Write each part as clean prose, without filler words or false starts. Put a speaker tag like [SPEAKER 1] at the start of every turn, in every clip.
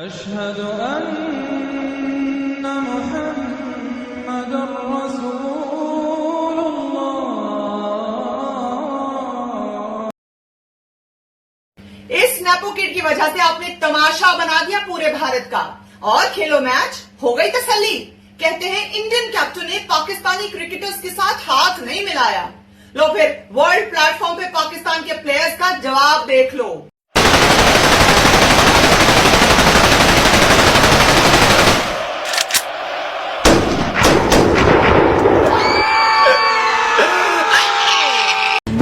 [SPEAKER 1] अशहदु अन्ना मुहम्मदुर रसूलुल्लाह।
[SPEAKER 2] इस स्नैपो किड की वजह से आपने तमाशा बना दिया पूरे भारत का। और खेलो मैच, हो गई तसल्ली। कहते हैं इंडियन कैप्टन ने पाकिस्तानी क्रिकेटर्स के साथ हाथ नहीं मिलाया। लो फिर वर्ल्ड प्लेटफॉर्म पे पाकिस्तान के प्लेयर्स का जवाब देख लो।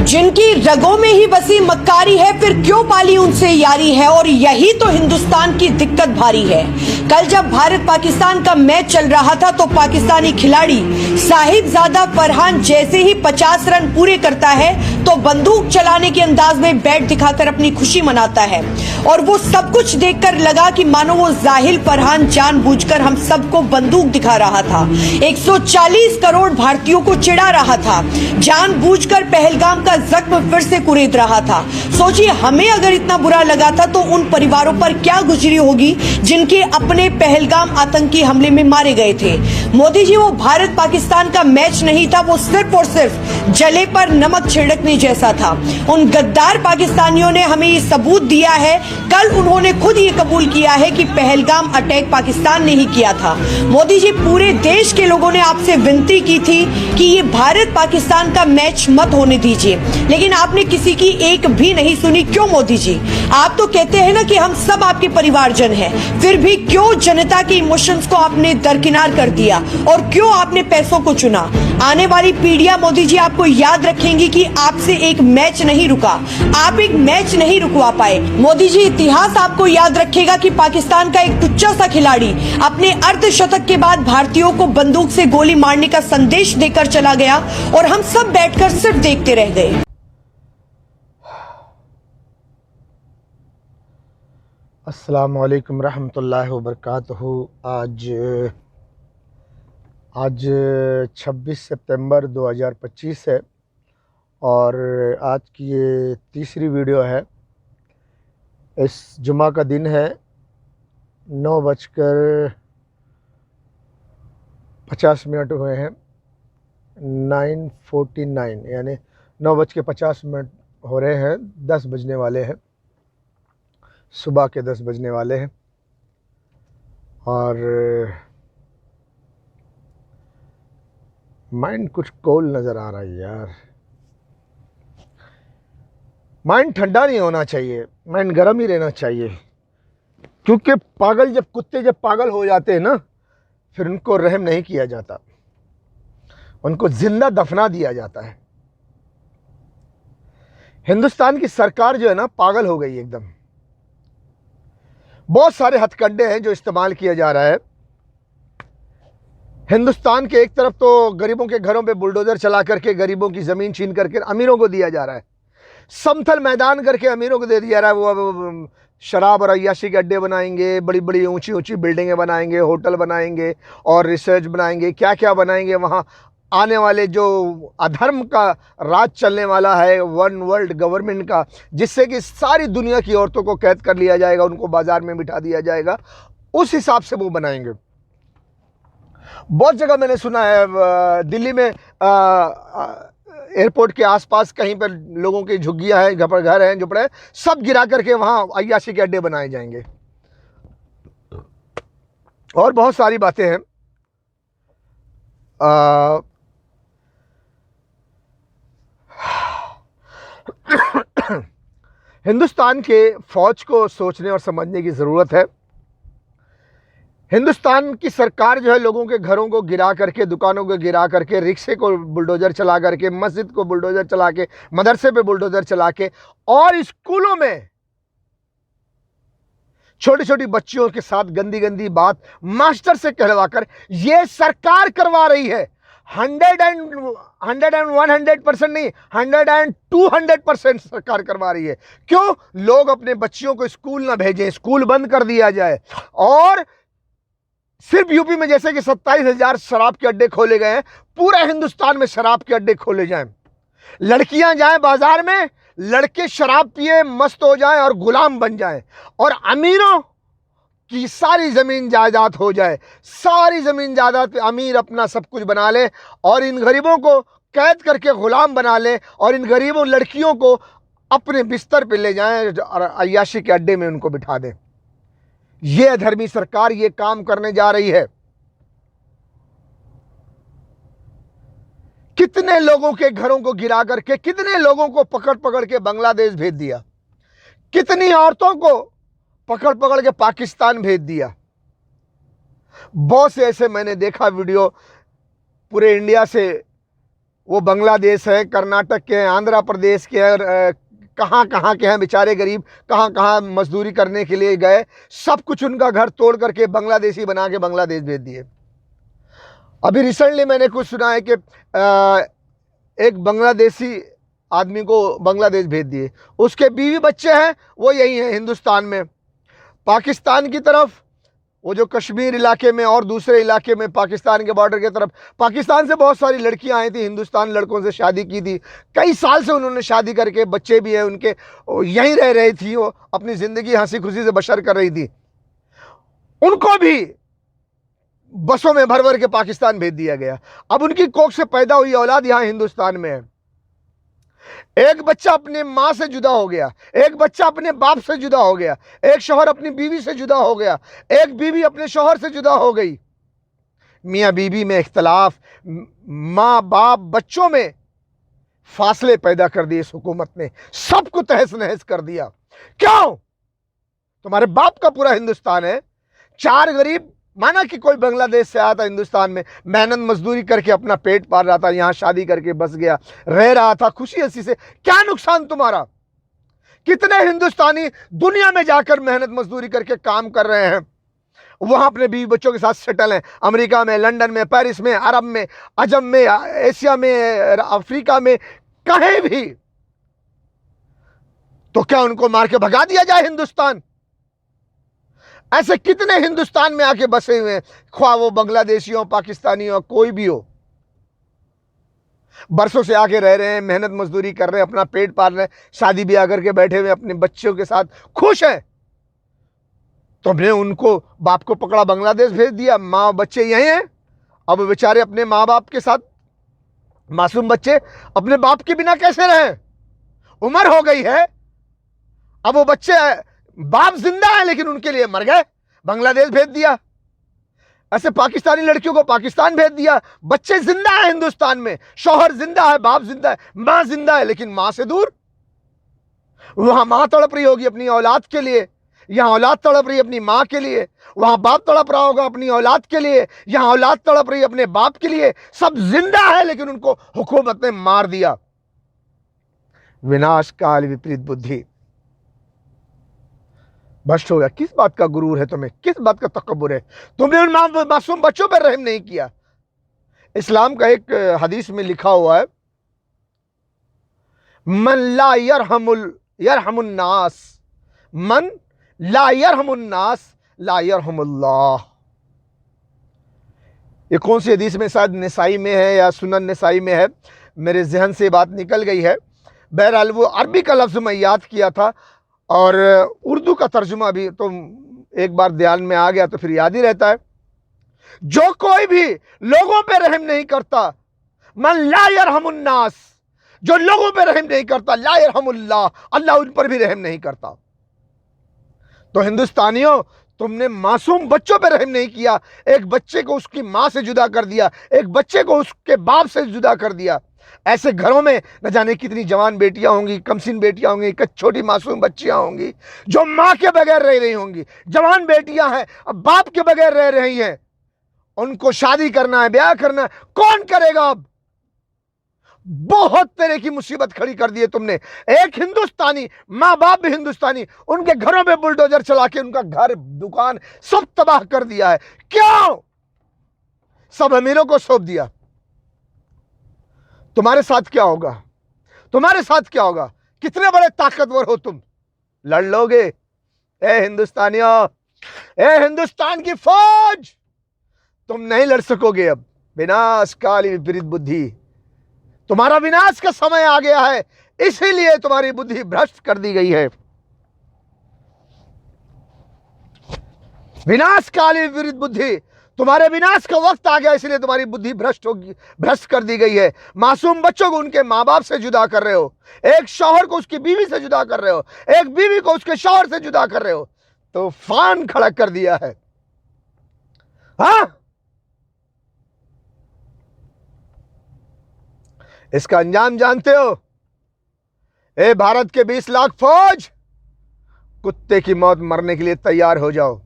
[SPEAKER 3] जिनकी रगों में ही बसी मक्कारी है, फिर क्यों पाली उनसे यारी है। और यही तो हिंदुस्तान की दिक्कत भारी है। कल जब भारत पाकिस्तान का मैच चल रहा था तो पाकिस्तानी खिलाड़ी साहिबजादा फरहान जैसे ही 50 रन पूरे करता है तो बंदूक चलाने के अंदाज में बैट दिखाकर अपनी खुशी मनाता है। और वो सब कुछ देखकर लगा कि मानो वो जाहिल फरहान जानबूझकर हम सबको बंदूक दिखा रहा था, 140 करोड़ भारतीयों को चिढ़ा रहा था, जानबूझकर पहलगाम का जख्म फिर से कुरेद रहा था। सोचिए, हमें अगर इतना बुरा लगा था तो उन परिवारों पर क्या गुजरी होगी जिनके अपने पहलगाम आतंकी हमले में मारे गए थे। मोदी जी, वो भारत पाकिस्तान का मैच नहीं था, वो सिर्फ और सिर्फ जले पर नमक छिड़कने जैसा था। उन गद्दार पाकिस्तानियों ने हमें ये सबूत दिया है। कल उन्होंने खुद ये कबूल किया है कि पहलगाम अटैक पाकिस्तान ने ही किया था। मोदी जी, पूरे देश के लोगों ने आपसे विनती की थी कि ये भारत पाकिस्तान का मैच मत होने दीजिए, लेकिन आपने किसी की एक भी नहीं सुनी। क्यों मोदी जी? आप तो कहते हैं ना कि हम सब आपके परिवारजन हैं, फिर भी क्यों जनता के इमोशंस को आपने दरकिनार कर दिया और क्यों आपने पैसों को चुना? आने वाली पीढ़ियां मोदी जी आपको याद रखेंगी कि आपसे एक मैच नहीं रुका, आप एक मैच नहीं रुकवा पाए। मोदी जी, इतिहास आपको याद रखेगा कि पाकिस्तान का एक टुच्चा सा खिलाड़ी अपने अर्धशतक के बाद भारतीयों को बंदूक से गोली मारने का संदेश देकर चला गया और हम सब बैठकर सिर्फ देखते रह गए।
[SPEAKER 4] अस्सलामु अलैकुम रहमतुल्लाहि व बरकातहू। आज 26 सितंबर 2025 है और आज की ये तीसरी वीडियो है। इस जुमा का दिन है, 9:50 हुए हैं, 9:49 यानी 9:50 हो रहे हैं, 10 बजने वाले हैं, सुबह के 10 बजने वाले हैं। और माइंड कुछ कोल नज़र आ रहा है यार। माइंड ठंडा नहीं होना चाहिए, माइंड गर्म ही रहना चाहिए, क्योंकि कुत्ते जब पागल हो जाते हैं ना, फिर उनको रहम नहीं किया जाता, उनको जिंदा दफना दिया जाता है। हिंदुस्तान की सरकार जो है ना, पागल हो गई एकदम। बहुत सारे हथकंडे हैं जो इस्तेमाल किया जा रहा है। हिंदुस्तान के एक तरफ तो गरीबों के घरों पे बुलडोजर चला करके गरीबों की ज़मीन छीन करके अमीरों को दिया जा रहा है, समतल मैदान करके अमीरों को दे दिया रहा है। वो शराब और अय्याशी के अड्डे बनाएंगे, बड़ी बड़ी ऊंची ऊंची बिल्डिंगें बनाएंगे, होटल बनाएंगे और रिसर्च बनाएंगे, क्या क्या बनाएंगे। वहाँ आने वाले जो अधर्म का राज चलने वाला है, वन वर्ल्ड गवर्नमेंट का, जिससे कि सारी दुनिया की औरतों को कैद कर लिया जाएगा, उनको बाजार में बिठा दिया जाएगा, उस हिसाब से वो बनाएंगे। बहुत जगह मैंने सुना है, दिल्ली में एयरपोर्ट के आसपास कहीं पर लोगों की झुग्गियां हैं, घर हैं, झुपड़े हैं, सब गिरा करके वहाँ अय्याशी के अड्डे बनाए जाएंगे और बहुत सारी बातें हैं। हिंदुस्तान के फौज को सोचने और समझने की ज़रूरत है। हिंदुस्तान की सरकार जो है, लोगों के घरों को गिरा करके, दुकानों को गिरा करके, रिक्शे को बुलडोज़र चला करके, मस्जिद को बुलडोज़र चला के, मदरसे पे बुलडोज़र चला के और स्कूलों में छोटी छोटी बच्चियों के साथ गंदी गंदी बात मास्टर से कहलवाकर ये सरकार करवा रही है। 100% नहीं, 200% सरकार करवा रही है। क्यों? लोग अपने बच्चियों को स्कूल ना भेजें, स्कूल बंद कर दिया जाए। और सिर्फ यूपी में जैसे कि 27,000 शराब के अड्डे खोले गए हैं, पूरे हिंदुस्तान में शराब के अड्डे खोले जाएं। लड़कियां जाएं बाजार में, लड़के शराब पिए मस्त हो जाएं और गुलाम बन जाएं। और अमीरों कि सारी ज़मीन जायदाद हो जाए, सारी ज़मीन जायदाद पे अमीर अपना सब कुछ बना ले और इन गरीबों को कैद करके ग़ुलाम बना ले और इन गरीबों लड़कियों को अपने बिस्तर पे ले जाएं और अय्याशी के अड्डे में उनको बिठा दें। ये अधर्मी सरकार ये काम करने जा रही है। कितने लोगों के घरों को गिरा करके, कितने लोगों को पकड़ पकड़ के बांग्लादेश भेज दिया, कितनी औरतों को पकड़ पकड़ के पाकिस्तान भेज दिया। बहुत से ऐसे मैंने देखा वीडियो, पूरे इंडिया से, वो बांग्लादेश है, कर्नाटक के हैं, आंध्र प्रदेश के हैं, कहाँ कहाँ के हैं बेचारे गरीब, कहाँ कहाँ मजदूरी करने के लिए गए, सब कुछ उनका घर तोड़ करके बांग्लादेशी बना के बांग्लादेश भेज दिए। अभी रिसेंटली मैंने कुछ सुना है कि एक बांग्लादेशी आदमी को बांग्लादेश भेज दिए, उसके बीवी बच्चे हैं वो यही हैं हिंदुस्तान में। पाकिस्तान की तरफ वो जो कश्मीर इलाके में और दूसरे इलाके में पाकिस्तान के बॉर्डर की तरफ, पाकिस्तान से बहुत सारी लड़कियां आई थी, हिंदुस्तान लड़कों से शादी की थी, कई साल से उन्होंने शादी करके, बच्चे भी हैं उनके, यहीं रह रही थी, वो अपनी ज़िंदगी हंसी खुशी से बसर कर रही थी। उनको भी बसों में भर भर के पाकिस्तान भेज दिया गया। अब उनकी कोख से पैदा हुई औलाद यहाँ हिंदुस्तान में है। एक बच्चा अपने माँ से जुदा हो गया, एक बच्चा अपने बाप से जुदा हो गया, एक शौहर अपनी बीवी से जुदा हो गया, एक बीवी अपने शौहर से जुदा हो गई। मियाँ बीवी में इख्तलाफ, माँ बाप बच्चों में फासले पैदा कर दिए इस हुकूमत ने, सबको तहस नहस कर दिया। क्यों? तुम्हारे बाप का पूरा हिंदुस्तान है। चार गरीब, माना कि कोई बांग्लादेश से आया था हिंदुस्तान में, मेहनत मजदूरी करके अपना पेट पाल रहा था, यहाँ शादी करके बस गया, रह रहा था खुशी हंसी से, क्या नुकसान तुम्हारा? कितने हिंदुस्तानी दुनिया में जाकर मेहनत मजदूरी करके काम कर रहे हैं, वहां अपने बीवी बच्चों के साथ सेटल हैं, अमेरिका में, लंदन में, पेरिस में, अरब में, अजम में, एशिया में, अफ्रीका में, कहीं भी। तो क्या उनको मार के भगा दिया जाए हिंदुस्तान? ऐसे कितने हिंदुस्तान में आके बसे हुए हैं, ख्वाह वो बांग्लादेशी हो, पाकिस्तानी हो, कोई भी हो, बरसों से आके रह रहे हैं, मेहनत मजदूरी कर रहे हैं, अपना पेट पाल रहे हैं, शादी ब्याह करके बैठे हुए अपने बच्चों के साथ खुश हैं। तुमने उनको बाप को पकड़ा, बांग्लादेश भेज दिया, माँ बच्चे यहीं हैं। अब बेचारे अपने माँ बाप के साथ, मासूम बच्चे अपने बाप के बिना कैसे रहें? उम्र हो गई है, अब वो बच्चे, बाप जिंदा है लेकिन उनके लिए मर गए, बांग्लादेश भेज दिया। ऐसे पाकिस्तानी लड़कियों को पाकिस्तान भेज दिया, बच्चे जिंदा है हिंदुस्तान में, शौहर जिंदा है, बाप जिंदा है, मां जिंदा है, लेकिन मां से दूर। वहां मां तड़प रही होगी अपनी औलाद के लिए, यहां औलाद तड़प रही अपनी मां के लिए, वहां बाप तड़प रहा होगा अपनी औलाद के लिए, यहां औलाद तड़प रही अपने बाप के लिए। सब जिंदा है लेकिन उनको हुकूमत ने मार दिया। विनाश काल विपरीत बुद्धि, भ्रष्ट हो गया। किस बात का गुरूर है तुम्हें? किस बात का तकब्बुर है? तुमने उन मासूम बच्चों पर रहम नहीं किया। इस्लाम का एक हदीस में लिखा हुआ है, मन ला यरहमुन्नास, मन ला यरहमुन्नास ला यरहमुल्लाह। ये कौन सी हदीस में, शायद निसाई में है या सुनन निसाई में है, मेरे जहन से बात निकल गई है। बहरहाल वो अरबी का लफ्ज़ मैं याद किया था और उर्दू का तर्जुमा भी तो एक बार ध्यान में आ गया तो फिर याद ही रहता है। जो कोई भी लोगों पे रहम नहीं करता, मन ला यरहमुन्नास, जो लोगों पे रहम नहीं करता, ला यरहमुल्लाह, अल्लाह उन पर भी रहम नहीं करता। तो हिंदुस्तानियों, तुमने मासूम बच्चों पे रहम नहीं किया, एक बच्चे को उसकी मां से जुदा कर दिया, एक बच्चे को उसके बाप से जुदा कर दिया। ऐसे घरों में न जाने कितनी जवान बेटियां होंगी, कमसिन बेटियां होंगी, छोटी मासूम बच्चियां होंगी जो मां के बगैर रह रही होंगी। जवान बेटियां हैं, अब बाप के बगैर रह रही हैं, उनको शादी करना है, ब्याह करना है, कौन करेगा? अब बहुत तरह की मुसीबत खड़ी कर दी है तुमने। एक हिंदुस्तानी, माँ बाप भी हिंदुस्तानी, उनके घरों में बुलडोजर चला के उनका घर, दुकान सब तबाह कर दिया है। क्यों? सब अमीरों को सौंप दिया। तुम्हारे साथ क्या होगा? तुम्हारे साथ क्या होगा? कितने बड़े ताकतवर हो तुम, लड़ लोगे? ए हिंदुस्तानियों, ए हिंदुस्तान की फौज, तुम नहीं लड़ सकोगे। अब विनाश काल विपरीत बुद्धि, तुम्हारा विनाश का समय आ गया है, इसीलिए तुम्हारी बुद्धि भ्रष्ट कर दी गई है। विनाशकाली विपरीत बुद्धि, तुम्हारे विनाश का वक्त आ गया, इसलिए तुम्हारी बुद्धि भ्रष्ट कर दी गई है। मासूम बच्चों को उनके माँ बाप से जुदा कर रहे हो, एक शौहर को उसकी बीवी से जुदा कर रहे हो, एक बीवी को उसके शौहर से जुदा कर रहे हो, तूफान खड़ा कर दिया है। हाँ, इसका अंजाम जानते हो? ए भारत के 20 लाख फौज, कुत्ते की मौत मरने के लिए तैयार हो जाओ।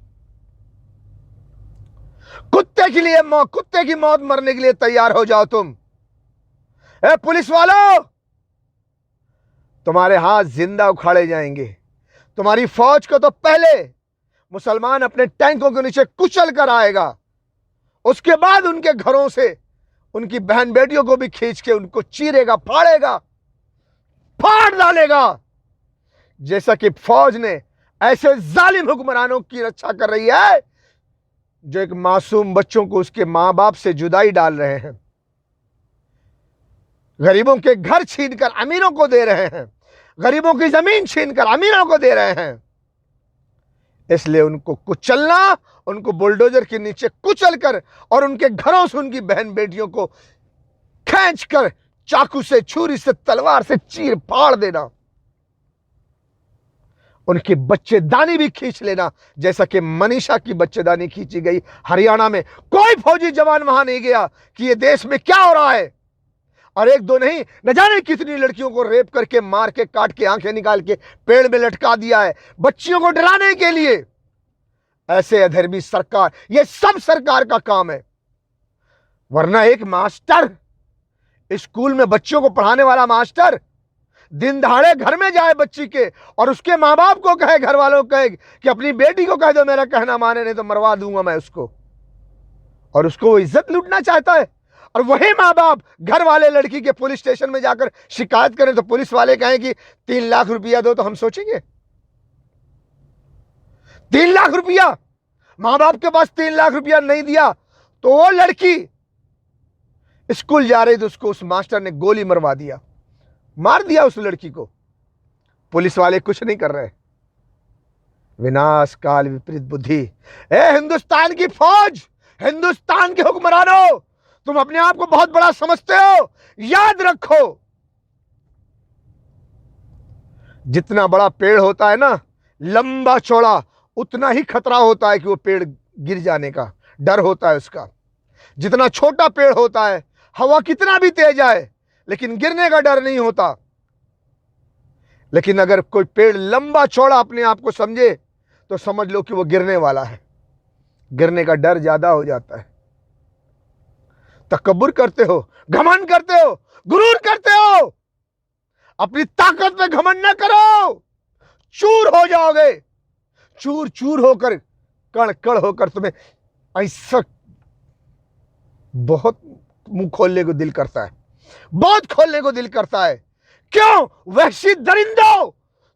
[SPEAKER 4] कुत्ते की मौत मरने के लिए तैयार हो जाओ तुम। ए पुलिस वालों, तुम्हारे हाथ जिंदा उखाड़े जाएंगे। तुम्हारी फौज को तो पहले मुसलमान अपने टैंकों के नीचे कुचल कर आएगा, उसके बाद उनके घरों से उनकी बहन बेटियों को भी खींच के उनको चीरेगा, फाड़ेगा, फाड़ डालेगा। जैसा कि फौज ने ऐसे जालिम हुक्मरानों की रक्षा कर रही है जो एक मासूम बच्चों को उसके मां बाप से जुदाई डाल रहे हैं, गरीबों के घर छीनकर अमीरों को दे रहे हैं, गरीबों की जमीन छीनकर अमीरों को दे रहे हैं। इसलिए उनको कुचलना, उनको बुलडोजर के नीचे कुचल कर और उनके घरों से उनकी बहन बेटियों को खींचकर चाकू से, छुरी से, तलवार से चीर फाड़ देना, उनकी बच्चेदानी भी खींच लेना, जैसा कि मनीषा की बच्चेदानी खींची गई हरियाणा में। कोई फौजी जवान वहां नहीं गया कि ये देश में क्या हो रहा है, और एक दो नहीं, न जाने कितनी लड़कियों को रेप करके, मार के, काट के, आंखें निकाल के पेड़ में लटका दिया है, बच्चियों को डराने के लिए। ऐसे अधर्मी सरकार, ये सब सरकार का काम है। वरना एक मास्टर, स्कूल में बच्चों को पढ़ाने वाला मास्टर, दिन दहाड़े घर में जाए बच्ची के और उसके मां बाप को कहे, घर वालों को कहे कि अपनी बेटी को कह दो मेरा कहना माने, नहीं तो मरवा दूंगा मैं उसको, और उसको वो इज्जत लूटना चाहता है। और वही मां बाप घर वाले लड़की के पुलिस स्टेशन में जाकर शिकायत करें तो पुलिस वाले कहें कि 3 लाख रुपया दो, तो हम सोचेंगे 3 लाख रुपया, मां बाप के पास 3 लाख रुपया नहीं दिया तो वो लड़की स्कूल जा रही थी, उसको उस मास्टर ने गोली मरवा दिया, मार दिया उस लड़की को। पुलिस वाले कुछ नहीं कर रहे। विनाश काल विपरीत बुद्धि। ए हिंदुस्तान की फौज, हिंदुस्तान के हुक्मरानों, तुम अपने आप को बहुत बड़ा समझते हो, याद रखो, जितना बड़ा पेड़ होता है ना, लंबा चौड़ा, उतना ही खतरा होता है कि वो पेड़ गिर जाने का डर होता है उसका। जितना छोटा पेड़ होता है, हवा कितना भी तेज आए लेकिन गिरने का डर नहीं होता। लेकिन अगर कोई पेड़ लंबा चौड़ा अपने आप को समझे तो समझ लो कि वो गिरने वाला है, गिरने का डर ज्यादा हो जाता है। तकब्बुर करते हो, घमंड करते हो, गुरूर करते हो, अपनी ताकत पे घमंड न करो, चूर हो जाओगे। चूर चूर होकर, कण कण होकर तुम्हें ऐसा बहुत मुंह खोलने को दिल करता है, बहुत खोलने को दिल करता है। क्यों? वहशी दरिंदो,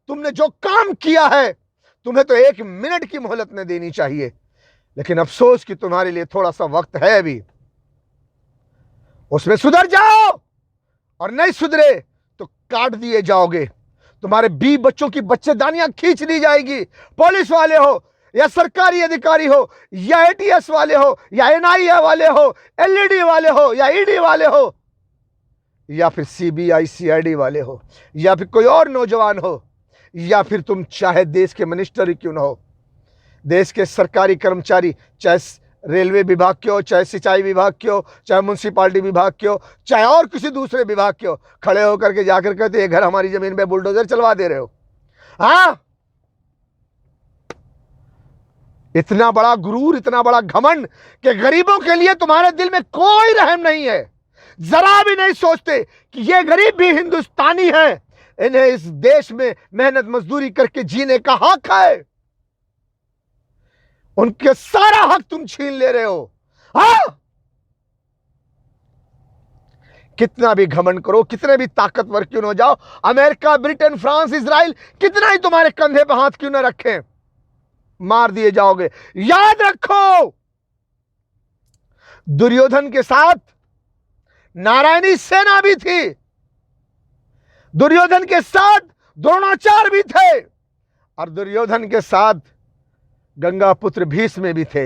[SPEAKER 4] तुमने जो काम किया है तुम्हें तो 1 मिनट की मोहलत न देनी चाहिए, लेकिन अफसोस कि तुम्हारे लिए थोड़ा सा वक्त है अभी, उसमें सुधर जाओ, और नहीं सुधरे तो काट दिए जाओगे। तुम्हारे 20 बच्चों की बच्चेदानियां खींच ली जाएगी। पुलिस वाले हो या सरकारी अधिकारी हो या एटीएस वाले हो या एनआईए वाले हो, एलईडी वाले हो या ईडी वाले हो, या फिर सीबीआई सीआईडी वाले हो, या फिर कोई और नौजवान हो, या फिर तुम चाहे देश के मिनिस्टर ही क्यों ना हो, देश के सरकारी कर्मचारी, चाहे रेलवे विभाग के हो, चाहे सिंचाई विभाग के हो, चाहे म्युनिसिपालिटी विभाग के हो, चाहे और किसी दूसरे विभाग के हो, खड़े होकर के जाकर कहते ये घर हमारी जमीन पे बुलडोजर चलवा दे रहे हो। हाँ, इतना बड़ा गुरूर, इतना बड़ा घमंड कि गरीबों के लिए तुम्हारे दिल में कोई रहम नहीं है। जरा भी नहीं सोचते कि ये गरीब भी हिंदुस्तानी है, इन्हें इस देश में मेहनत मजदूरी करके जीने का हक है। उनके सारा हक तुम छीन ले रहे हो। हाँ, कितना भी घमंड करो, कितने भी ताकतवर क्यों न हो जाओ, अमेरिका, ब्रिटेन, फ्रांस, इजराइल कितना ही तुम्हारे कंधे पर हाथ क्यों न रखें, मार दिए जाओगे। याद रखो, दुर्योधन के साथ नारायणी सेना भी थी, दुर्योधन के साथ द्रोणाचार्य भी थे, और दुर्योधन के साथ गंगा पुत्र भीष्म भी थे,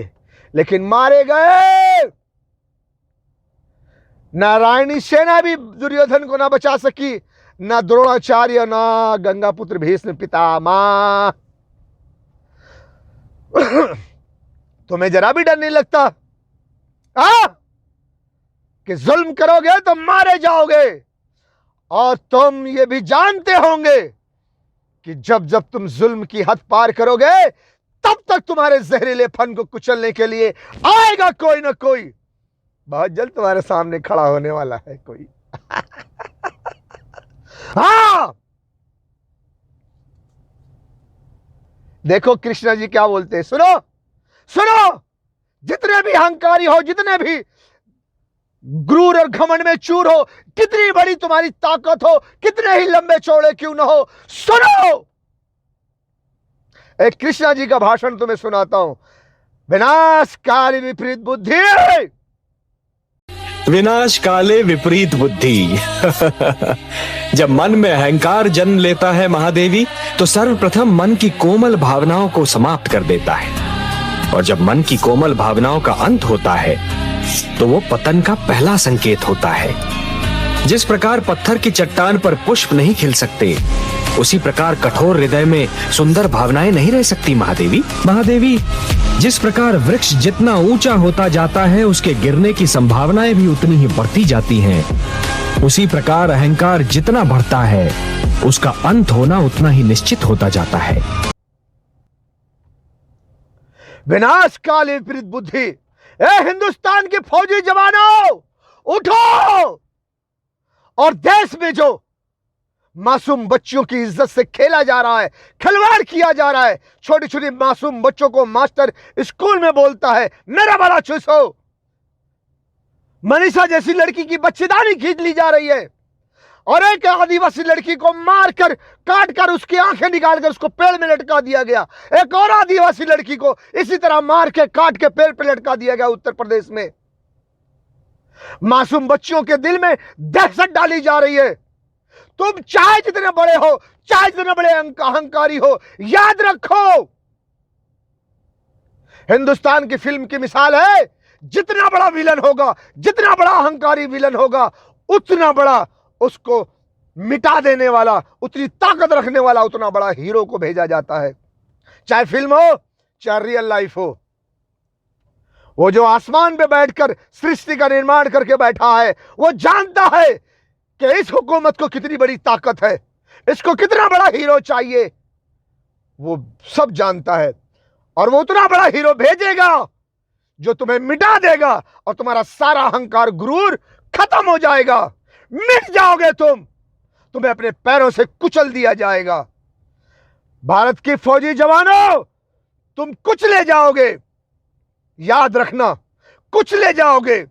[SPEAKER 4] लेकिन मारे गए। नारायणी सेना भी दुर्योधन को ना बचा सकी, ना द्रोणाचार्य, ना गंगा पुत्र भीष्म पितामह। तुम्हें जरा भी डर नहीं लगता कि जुल्म करोगे तो मारे जाओगे? और तुम ये भी जानते होंगे कि जब जब तुम जुल्म की हद पार करोगे, तब तक तुम्हारे जहरीले फन को कुचलने के लिए आएगा कोई ना कोई। बहुत जल्द तुम्हारे सामने खड़ा होने वाला है कोई। हाँ, देखो कृष्णा जी क्या बोलते हैं, सुनो सुनो। जितने भी अहंकारी हो, जितने भी गुरूर और घमंड में चूर हो, कितनी बड़ी तुम्हारी ताकत हो, कितने ही लंबे चौड़े क्यों ना हो, सुनो। एक कृष्णा जी का भाषण तुम्हें सुनाता हूं। विनाश काले विपरीत बुद्धि,
[SPEAKER 5] विनाश काले विपरीत बुद्धि। जब मन में अहंकार जन्म लेता है महादेवी, तो सर्वप्रथम मन की कोमल भावनाओं को समाप्त कर देता है, और जब मन की कोमल भावनाओं का अंत होता है तो वो पतन का पहला संकेत होता है। जिस प्रकार पत्थर की चट्टान पर पुष्प नहीं खिल सकते, उसी प्रकार कठोर हृदय में सुंदर भावनाएं नहीं रह सकती महादेवी। जिस प्रकार वृक्ष जितना ऊंचा होता जाता है, उसके गिरने की संभावनाएं भी उतनी ही बढ़ती जाती हैं। उसी प्रकार अहंकार जितना बढ़ता है, उसका अंत होना उतना ही निश्चित होता जाता है।
[SPEAKER 4] विनाश काले विपरीत बुद्धि। ए हिंदुस्तान के फौजी जवानों, उठो। और देश में जो मासूम बच्चियों की इज्जत से खेला जा रहा है, खिलवाड़ किया जा रहा है, छोटी छोटी मासूम बच्चों को मास्टर स्कूल में बोलता है मेरा बड़ा चूसो। मनीषा जैसी लड़की की बच्चेदानी खींच ली जा रही है, और एक आदिवासी लड़की को मारकर काटकर उसकी आंखें निकालकर उसको पेड़ में लटका दिया गया। एक और आदिवासी लड़की को इसी तरह मार के काट के पेड़ पर लटका दिया गया उत्तर प्रदेश में। मासूम बच्चियों के दिल में दहशत डाली जा रही है। तुम चाहे जितने बड़े हो, चाहे जितने बड़े अहंकारी हो, याद रखो, हिंदुस्तान की फिल्म की मिसाल है, जितना बड़ा विलन होगा, जितना बड़ा अहंकारी विलन होगा, उतना बड़ा उसको मिटा देने वाला, उतनी ताकत रखने वाला, उतना बड़ा हीरो को भेजा जाता है। चाहे फिल्म हो, चाहे रियल लाइफ हो। वो जो आसमान पे बैठकर सृष्टि का निर्माण करके बैठा है, वो जानता है कि इस हुकूमत को कितनी बड़ी ताकत है, इसको कितना बड़ा हीरो चाहिए, वो सब जानता है। और वो उतना बड़ा हीरो भेजेगा जो तुम्हें मिटा देगा, और तुम्हारा सारा अहंकार गुरूर खत्म हो जाएगा। मिट जाओगे तुम्हें अपने पैरों से कुचल दिया जाएगा। भारत की फौजी जवानों, तुम कुचले जाओगे, याद रखना, कुचले जाओगे।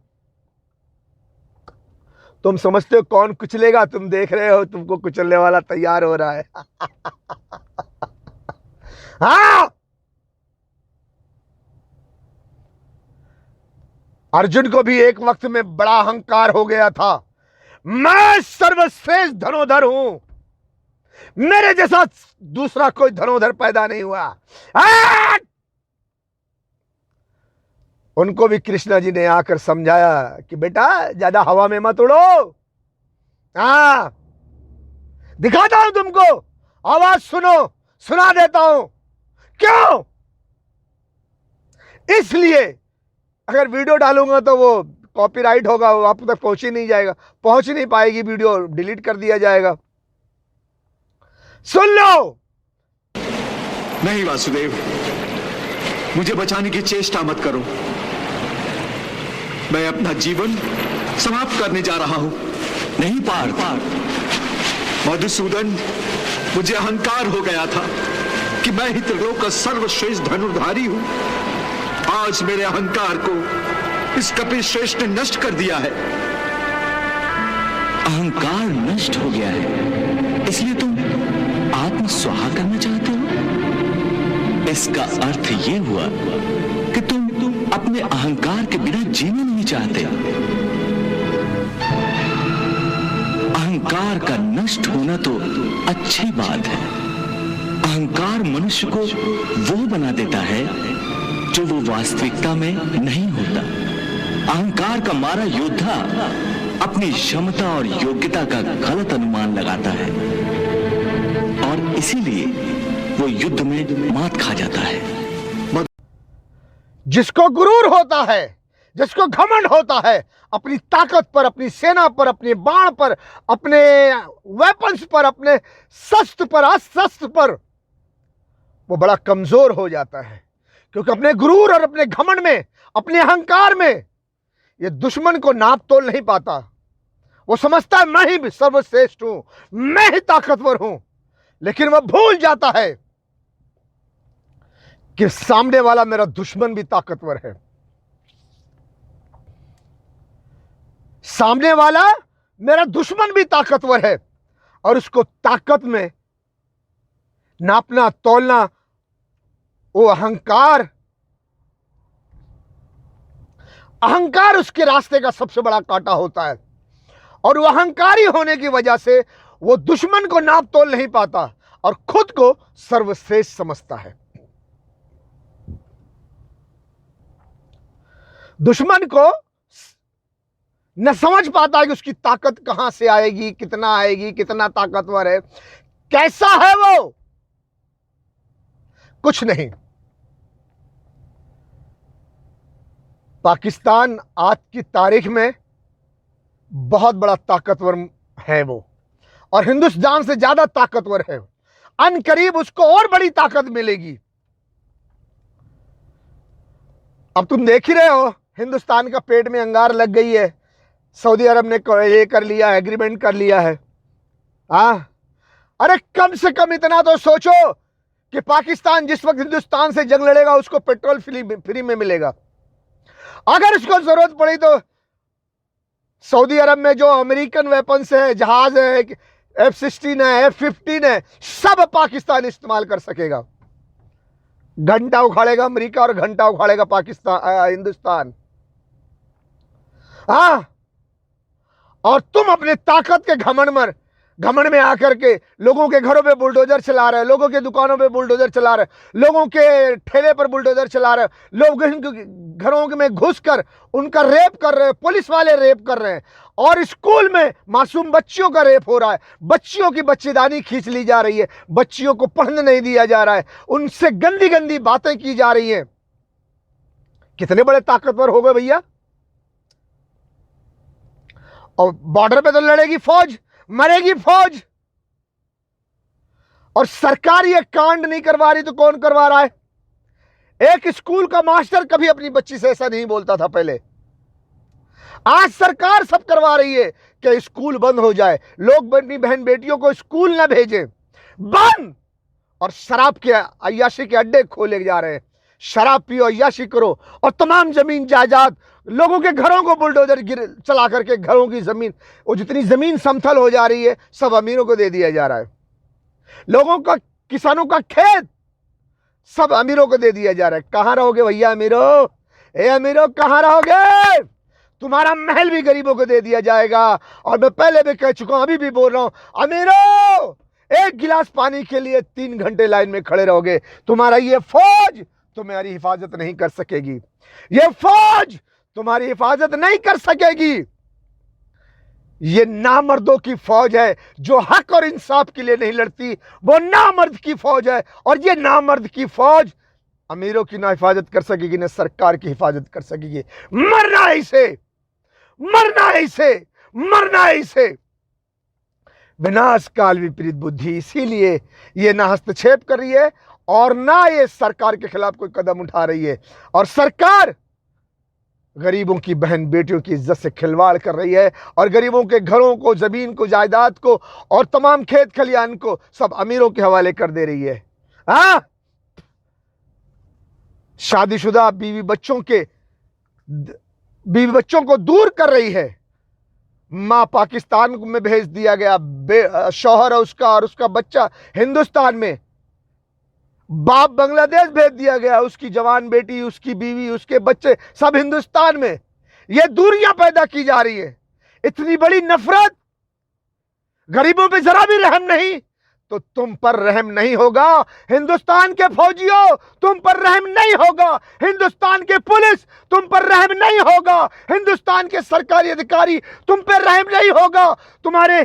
[SPEAKER 4] तुम समझते हो कौन कुचलेगा? तुम देख रहे हो तुमको कुचलने वाला तैयार हो रहा है। हाँ, अर्जुन को भी एक वक्त में बड़ा अहंकार हो गया था, मैं सर्वश्रेष्ठ धनुर्धर हूं, मेरे जैसा दूसरा कोई धनुर्धर पैदा नहीं हुआ। उनको भी कृष्णा जी ने आकर समझाया कि बेटा ज्यादा हवा में मत उड़ो। हाँ, दिखाता हूं तुमको, आवाज सुनो, सुना देता हूं। क्यों? इसलिए अगर वीडियो डालूंगा तो वो कॉपीराइट होगा, वो आप तक पहुंच ही नहीं जाएगा, पहुंच नहीं पाएगी वीडियो, डिलीट कर दिया जाएगा। सुन लो।
[SPEAKER 6] नहीं वासुदेव, मुझे बचाने की चेष्टा मत करो। मैं अपना जीवन समाप्त करने जा रहा हूं। नहीं पार मधुसूदन, मुझे अहंकार हो गया था कि मैं ही त्रिलोक का सर्वश्रेष्ठ धनुर्धारी हूं। आज मेरे अहंकार को इस कपिल श्रेष्ठ ने नष्ट कर दिया है।
[SPEAKER 7] अहंकार नष्ट हो गया है, इसलिए तुम आत्मस्वाहा करना चाहते हो? इसका अर्थ ये हुआ कि तुम अपने अहंकार के बिना जीना नहीं चाहते। अहंकार का नष्ट होना तो अच्छी बात है। अहंकार मनुष्य को वो बना देता है जो वो वास्तविकता में नहीं होता। अहंकार का मारा योद्धा अपनी क्षमता और योग्यता का गलत अनुमान लगाता है और इसीलिए वो युद्ध में मात खा जाता है।
[SPEAKER 4] जिसको गुरूर होता है, जिसको घमंड होता है अपनी ताकत पर, अपनी सेना पर, अपने बाण पर, अपने वेपन्स पर, अपने शस्त्र पर, अस्त्र पर, वो बड़ा कमजोर हो जाता है। क्योंकि अपने गुरूर और अपने घमंड में, अपने अहंकार में ये दुश्मन को नाप तोल नहीं पाता। वो समझता है मैं ही सर्वश्रेष्ठ हूं, मैं ही ताकतवर हूं, लेकिन वह भूल जाता है कि सामने वाला मेरा दुश्मन भी ताकतवर है। सामने वाला मेरा दुश्मन भी ताकतवर है और उसको ताकत में नापना तोलना, वो अहंकार उसके रास्ते का सबसे बड़ा कांटा होता है। और वो अहंकारी होने की वजह से वो दुश्मन को नाप तोल नहीं पाता और खुद को सर्वश्रेष्ठ समझता है। दुश्मन को न समझ पाता कि उसकी ताकत कहां से आएगी, कितना ताकतवर है, कैसा है वो, कुछ नहीं। पाकिस्तान आज की तारीख में बहुत बड़ा ताकतवर है वो, और हिंदुस्तान से ज्यादा ताकतवर है। अनकरीब उसको और बड़ी ताकत मिलेगी। अब तुम देख ही रहे हो, हिंदुस्तान का पेट में अंगार लग गई है। सऊदी अरब ने ये कर लिया, एग्रीमेंट कर लिया है। अरे कम से कम इतना तो सोचो कि पाकिस्तान जिस वक्त हिंदुस्तान से जंग लड़ेगा उसको पेट्रोल फ्री में मिलेगा। अगर उसको जरूरत पड़ी तो सऊदी अरब में जो अमेरिकन वेपन्स है, जहाज है, F-16 है, F-15 है, सब पाकिस्तान इस्तेमाल कर सकेगा। घंटा उखाड़ेगा अमेरिका और घंटा उखाड़ेगा हिंदुस्तान। और तुम अपने ताकत के घमंड में आकर के लोगों के घरों पे बुलडोजर चला रहे, लोगों के दुकानों पे बुलडोजर चला रहे, लोगों के ठेले पर बुलडोजर चला रहे, लोग घरों में घुसकर उनका रेप कर रहे हैं, पुलिस वाले रेप कर रहे हैं, और स्कूल में मासूम बच्चियों का रेप हो रहा है, बच्चियों की बच्चेदानी खींच ली जा रही है, बच्चियों को पढ़ने नहीं दिया जा रहा है, उनसे गंदी गंदी बातें की जा रही हैं। कितने बड़े ताकतवर हो गए भैया। और बॉर्डर पे तो लड़ेगी फौज, मरेगी फौज, और सरकार ये कांड नहीं करवा रही तो कौन करवा रहा है? एक स्कूल का मास्टर कभी अपनी बच्ची से ऐसा नहीं बोलता था पहले। आज सरकार सब करवा रही है कि स्कूल बंद हो जाए, लोग अपनी बहन बेटियों को स्कूल ना भेजें, बंद। और शराब के अय्याशी के अड्डे खोले जा रहे हैं। शराब पियो, अय्याशी करो, और तमाम जमीन जायदाद, लोगों के घरों को बुलडोजर चला करके घरों की जमीन, वो जितनी जमीन समतल हो जा रही है सब अमीरों को दे दिया जा रहा है। लोगों का, किसानों का खेत सब अमीरों को दे दिया जा रहा है। कहां रहोगे भैया अमीरों? अमीरों कहां रहोगे? तुम्हारा महल भी गरीबों को दे दिया जाएगा। और मैं पहले भी कह चुका हूं, अभी भी बोल रहा हूं, अमीरों एक गिलास पानी के लिए 3 घंटे लाइन में खड़े रहोगे। तुम्हारा ये फौज तुम्हारी हिफाजत नहीं कर सकेगी, ये फौज तुम्हारी हिफाजत नहीं कर सकेगी। ये नामर्दों की फौज है जो हक और इंसाफ के लिए नहीं लड़ती, वो नामर्द की फौज है। और ये नामर्द की फौज अमीरों की ना हिफाजत कर सकेगी, ना सरकार की हिफाजत कर सकेगी। मरना है इसे, मरना है इसे, मरना है इसे। विनाश काल विपरीत बुद्धि, इसीलिए ये ना हस्तक्षेप कर रही है और ना ये सरकार के खिलाफ कोई कदम उठा रही है। और सरकार गरीबों की बहन बेटियों की इज्जत से खिलवाड़ कर रही है और गरीबों के घरों को, जमीन को, जायदाद को और तमाम खेत खलियान को सब अमीरों के हवाले कर दे रही है। शादीशुदा बीवी बच्चों को दूर कर रही है। मां पाकिस्तान में भेज दिया गया, शौहर है उसका और उसका बच्चा हिंदुस्तान में, बाप बांग्लादेश भेज दिया गया, उसकी जवान बेटी, उसकी बीवी, उसके बच्चे सब हिंदुस्तान में। यह दूरियां पैदा की जा रही है, इतनी बड़ी नफरत, गरीबों पे जरा भी रहम नहीं। तो तुम पर रहम नहीं होगा। हिंदुस्तान के फौजियों, तुम पर रहम नहीं होगा। हिंदुस्तान के पुलिस, तुम पर रहम नहीं होगा। हिंदुस्तान के सरकारी अधिकारी, तुम पर रहम नहीं होगा। तुम्हारे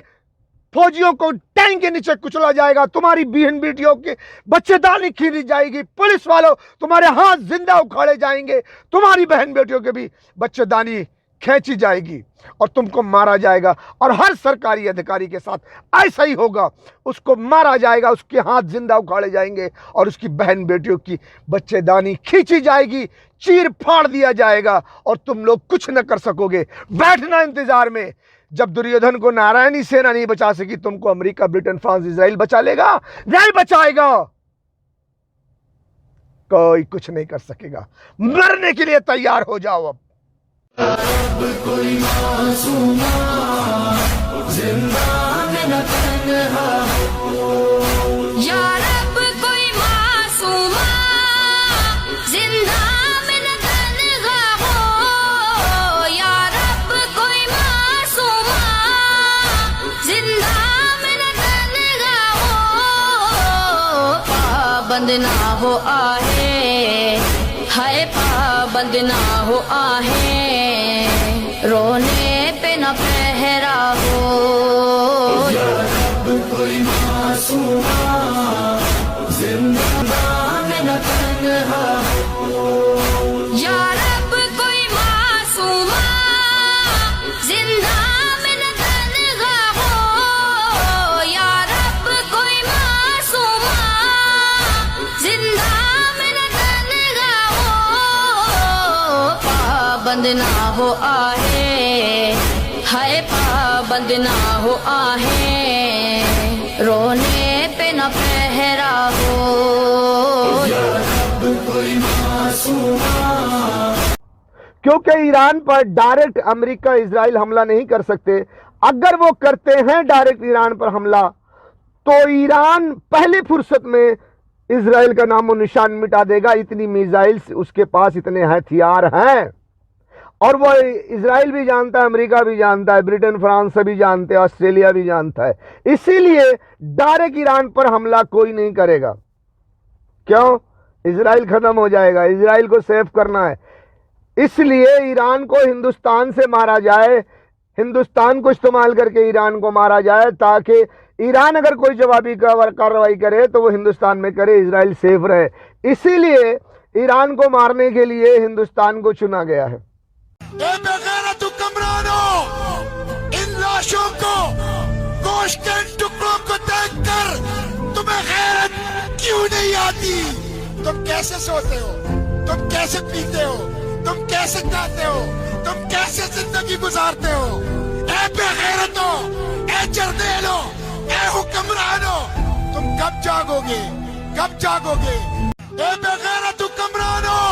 [SPEAKER 4] फौजियों को टैंक के नीचे कुचला जाएगा। तुम्हारी बहन बेटियों के बच्चेदानी खींची जाएगी। पुलिस वालों, तुम्हारे हाथ जिंदा उखाड़े जाएंगे। तुम्हारी बहन बेटियों के भी बच्चेदानी खींची जाएगी और तुमको मारा जाएगा। और हर सरकारी अधिकारी के साथ ऐसा ही होगा। उसको मारा जाएगा, उसके हाथ जिंदा उखाड़े जाएंगे और उसकी बहन बेटियों की बच्चेदानी खींची जाएगी, चीर फाड़ दिया जाएगा और तुम लोग कुछ न कर सकोगे। बैठना इंतजार में। जब दुर्योधन को नारायणी सेना नहीं बचा सकी, तुमको अमेरिका, ब्रिटेन, फ्रांस, इजराइल बचा लेगा? नहीं बचाएगा। कोई कुछ नहीं कर सकेगा। मरने के लिए तैयार हो जाओ अब।
[SPEAKER 1] कोई मासूमा जिंदा में न तन्हा हो,
[SPEAKER 8] या रब कोई मासूमा जिंदा में न तन्हा हो, या रब कोई मासूमा जिंदा में न तन्हा हो। पाबंद ना हो आहे, हाय पाबंद ना हो आहे, रोने पे न पहरा हो।
[SPEAKER 1] या रब कोई मासूमा जिंदा में न तन्हा हो,
[SPEAKER 8] या रब कोई मासूमा जिंदा में न तन्हा हो, या रब कोई मासूमा जिंदा में न तन्हा हो। पाबंद ना हो आहे, हाय पाबंद ना हो आहे, रोने पे न पहरा हो।
[SPEAKER 1] या रब कोई मासूमा।
[SPEAKER 4] क्योंकि ईरान पर डायरेक्ट अमेरिका, इजराइल हमला नहीं कर सकते। अगर वो करते हैं डायरेक्ट ईरान पर हमला, तो ईरान पहली फुर्सत में इजराइल का नामो निशान मिटा देगा। इतनी मिसाइल्स उसके पास, इतने हथियार हैं। और वो इजराइल भी जानता है, अमेरिका भी जानता है, ब्रिटेन, फ्रांस सभी जानते हैं, ऑस्ट्रेलिया भी जानता है। इसीलिए डायरेक्ट ईरान पर हमला कोई नहीं करेगा। क्यों? इजराइल खत्म हो जाएगा। इजराइल को सेव करना है। इसलिए ईरान को हिंदुस्तान से मारा जाए, हिंदुस्तान को इस्तेमाल करके ईरान को मारा जाए, ताकि ईरान अगर कोई जवाबी कार्रवाई करे तो वो हिंदुस्तान में करे, इजराइल सेफ रहे। इसीलिए ईरान को मारने के लिए हिंदुस्तान को चुना गया है।
[SPEAKER 9] बेगैरत हुक्मरानों, इन लाशों को, गोश्त के टुकड़ों को देखकर तुम्हें गैरत क्यों नहीं आती? तुम कैसे सोते हो? तुम कैसे पीते हो? तुम कैसे खाते हो? तुम कैसे जिंदगी गुजारते हो? ए बेगैरतों, ए जर्नेलों, ए हुक्मरानों, तुम कब जागोगे? कब जागोगे? ए बेगैरत हुक्मरानों,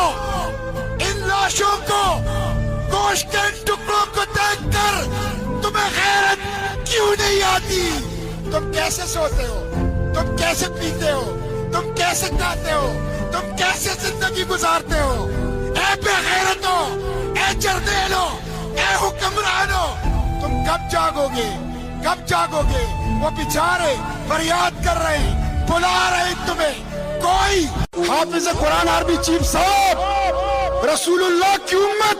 [SPEAKER 9] इन लाशों को, गोश्त के टुकड़ों को देखकर तुम्हें गैरत क्यों नहीं आती? तुम कैसे सोते हो? तुम कैसे पीते हो? तुम कैसे खाते हो? तुम कैसे जिंदगी गुजारते हो? ए बेगैरतों, ए जर्नेलों, ए हुक्मरानों, तुम कब जागोगे? कब जागोगे? वो बेचारे फरियाद कर रहे हैं, बुला रहे हैं तुम्हें। कोई हाफिज कुरान आर्मी चीफ साहब, रसूलुल्लाह की उम्मत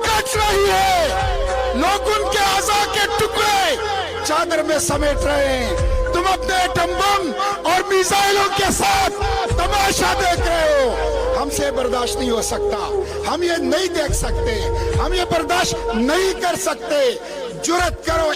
[SPEAKER 9] कट रही है। लोग उनके आज़ा के टुकड़े चादर में समेट रहे हैं। तुम अपने एटम बम और मिसाइलों के साथ तमाशा देख रहे हो। हमसे बर्दाश्त नहीं हो सकता। हम ये नहीं देख सकते। हम ये बर्दाश्त नहीं कर सकते। जुर्रत करो।